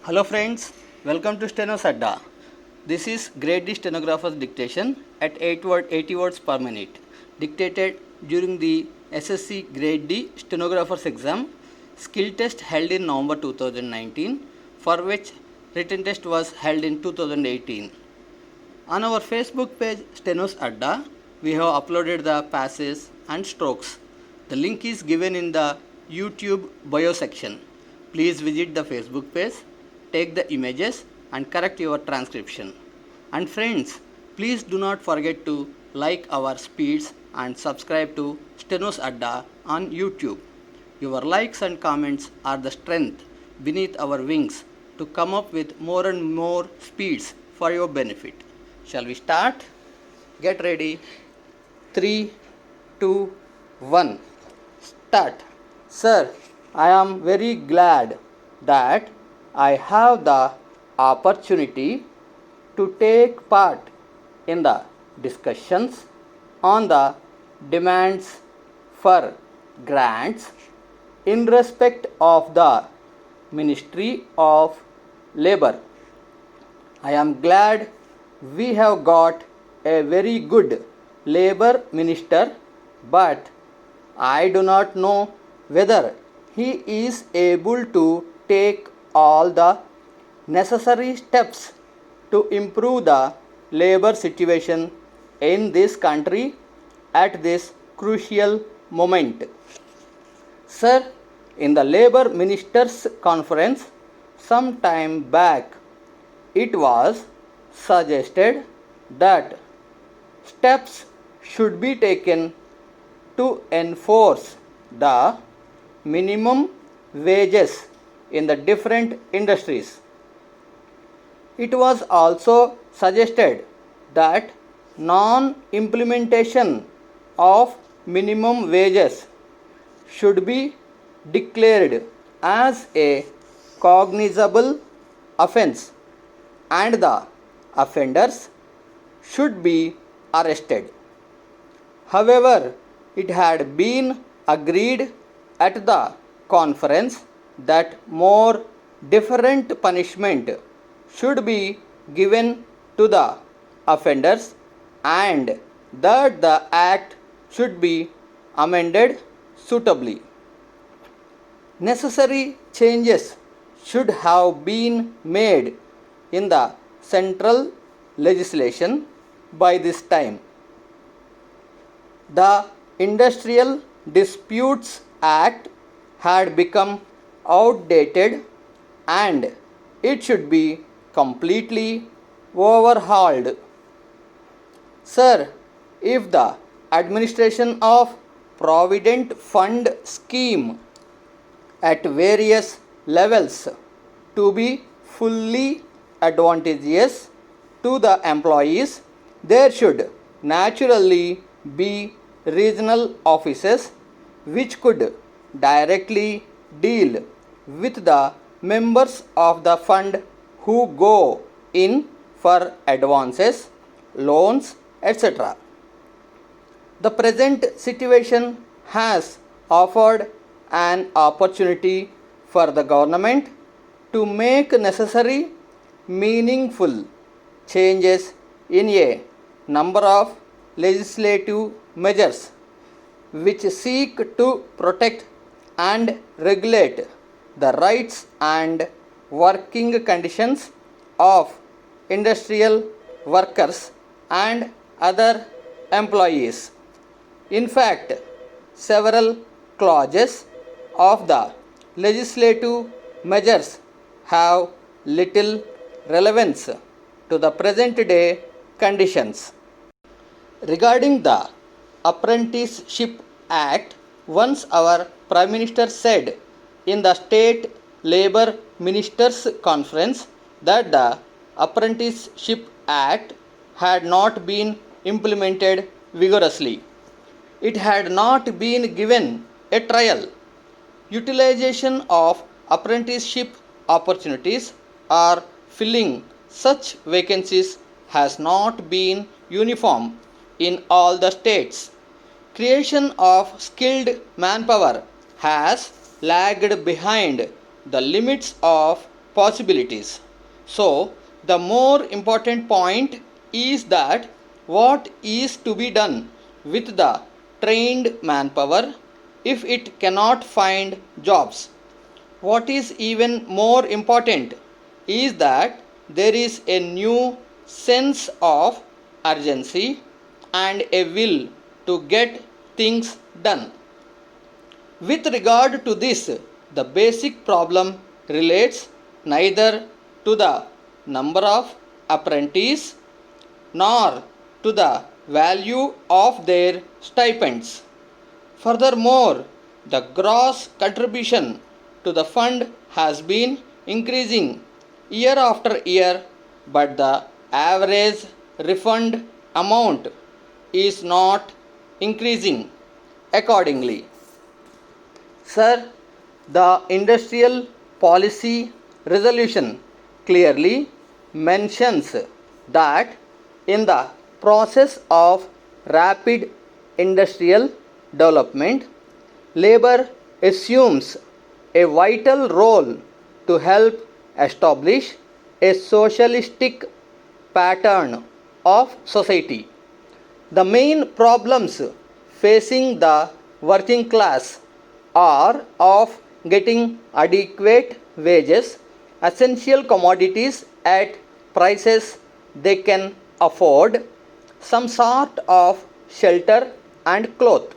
Hello friends, welcome to Steno Sadda. This is Grade D stenographer's dictation at 80 words per minute, dictated during the SSC Grade D stenographer's exam skill test held in November 2019, for which written test was held in 2018. On our Facebook page Stenos Adda, we have uploaded the passes and strokes. The link is given in the YouTube bio section. Please visit the Facebook page, take the images and correct your transcription. And friends, please do not forget to like our speeds and subscribe to Stenos Adda on YouTube. Your likes and comments are the strength beneath our wings to come up with more and more speeds for your benefit. Shall we start? Get ready. 3, 2, 1. Start. Sir, I am very glad that I have the opportunity to take part in the discussions on the demands for grants in respect of the Ministry of Labour. I am glad we have got a very good Labour Minister, but I do not know whether he is able to take all the necessary steps to improve the labour situation in this country at this crucial moment. Sir, in the Labour Ministers' Conference some time back, it was suggested that steps should be taken to enforce the minimum wages in the different industries. It was also suggested that non-implementation of minimum wages should be declared as a cognizable offence and the offenders should be arrested. However, it had been agreed at the conference that more different punishment should be given to the offenders and that the act should be amended suitably. Necessary changes should have been made in the central legislation by this time. The Industrial Disputes Act had become outdated and it should be completely overhauled. Sir, if the administration of Provident Fund scheme at various levels to be fully advantageous to the employees, there should naturally be regional offices which could directly deal with the members of the fund who go in for advances, loans, etc. The present situation has offered an opportunity for the government to make necessary meaningful changes in a number of legislative measures which seek to protect and regulate the rights and working conditions of industrial workers and other employees. In fact, several clauses of the legislative measures have little relevance to the present day conditions. Regarding the Apprenticeship Act, once our Prime Minister said in the State Labour Ministers' Conference that the Apprenticeship Act had not been implemented vigorously. It had not been given a trial. Utilization of apprenticeship opportunities or filling such vacancies has not been uniform in all the states. Creation of skilled manpower has lagged behind the limits of possibilities. So, the more important point is that what is to be done with the trained manpower if it cannot find jobs. What is even more important is that there is a new sense of urgency and a will to get things done. With regard to this, the basic problem relates neither to the number of apprentices nor to the value of their stipends. Furthermore, the gross contribution to the fund has been increasing year after year, but the average refund amount is not increasing accordingly. Sir, the industrial policy resolution clearly mentions that in the process of rapid industrial development, labor assumes a vital role to help establish a socialistic pattern of society. The main problems facing the working class are of getting adequate wages, essential commodities at prices they can afford, some sort of shelter and cloth.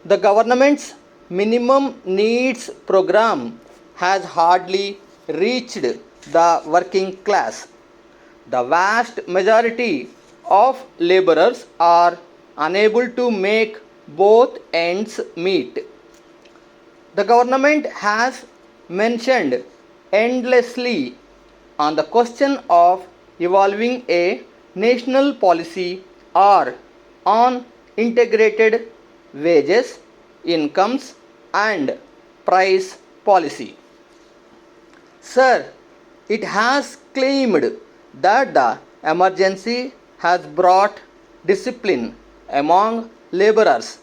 The government's minimum needs program has hardly reached the working class. The vast majority of laborers are unable to make both ends meet. The government has mentioned endlessly on the question of evolving a national policy or on integrated wages, incomes and price policy. Sir, it has claimed that the emergency has brought discipline among laborers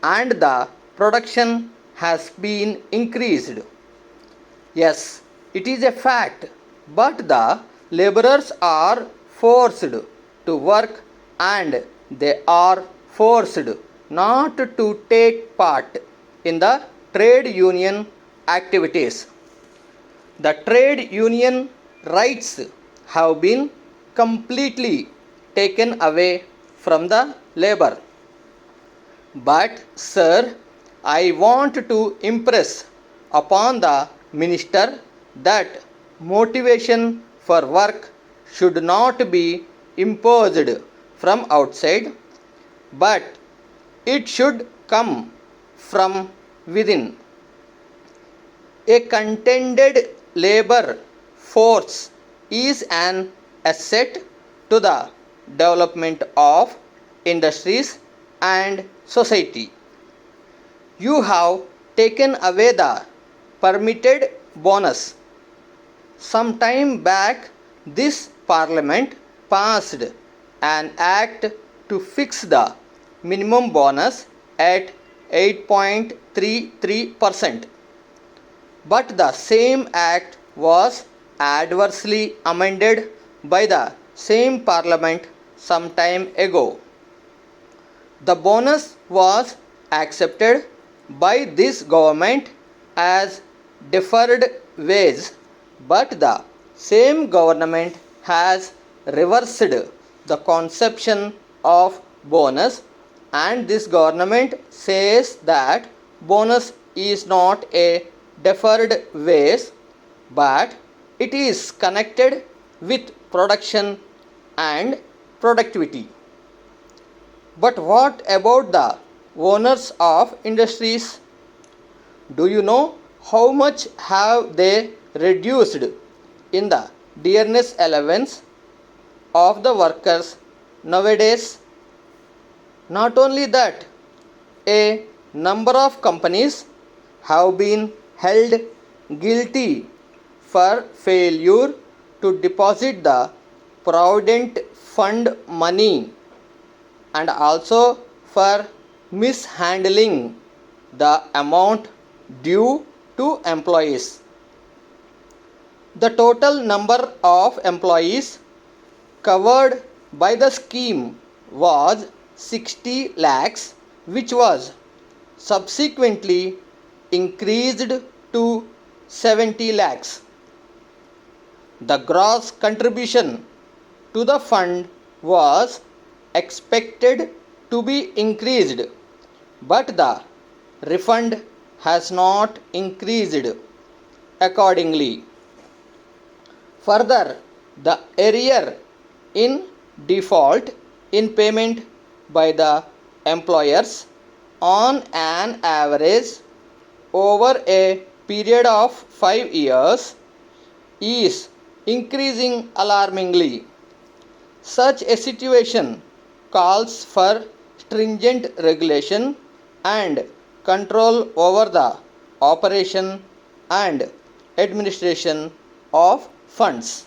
and the production has been increased. Yes, it is a fact, but the laborers are forced to work and they are forced not to take part in the trade union activities. The trade union rights have been completely taken away from the labor. But, sir, I want to impress upon the minister that motivation for work should not be imposed from outside, but it should come from within. A contented labor force is an asset to the development of industries and society. You have taken away the permitted bonus. Some time back, this parliament passed an act to fix the minimum bonus at 8.33%. But the same act was adversely amended by the same parliament some time ago. The bonus was accepted by this government as deferred wage, but the same government has reversed the conception of bonus, and this government says that bonus is not a deferred wage but it is connected with production and productivity. But what about the owners of industries? Do you know how much have they reduced in the dearness allowance of the workers nowadays? Not only that, a number of companies have been held guilty for failure to deposit the provident fund money and also for mishandling the amount due to employees. The total number of employees covered by the scheme was 60 lakhs, which was subsequently increased to 70 lakhs. The gross contribution to the fund was expected to be increased, but the refund has not increased accordingly. Further, the arrear in default in payment by the employers on an average over a period of 5 years is increasing alarmingly. Such a situation calls for stringent regulation and control over the operation and administration of funds.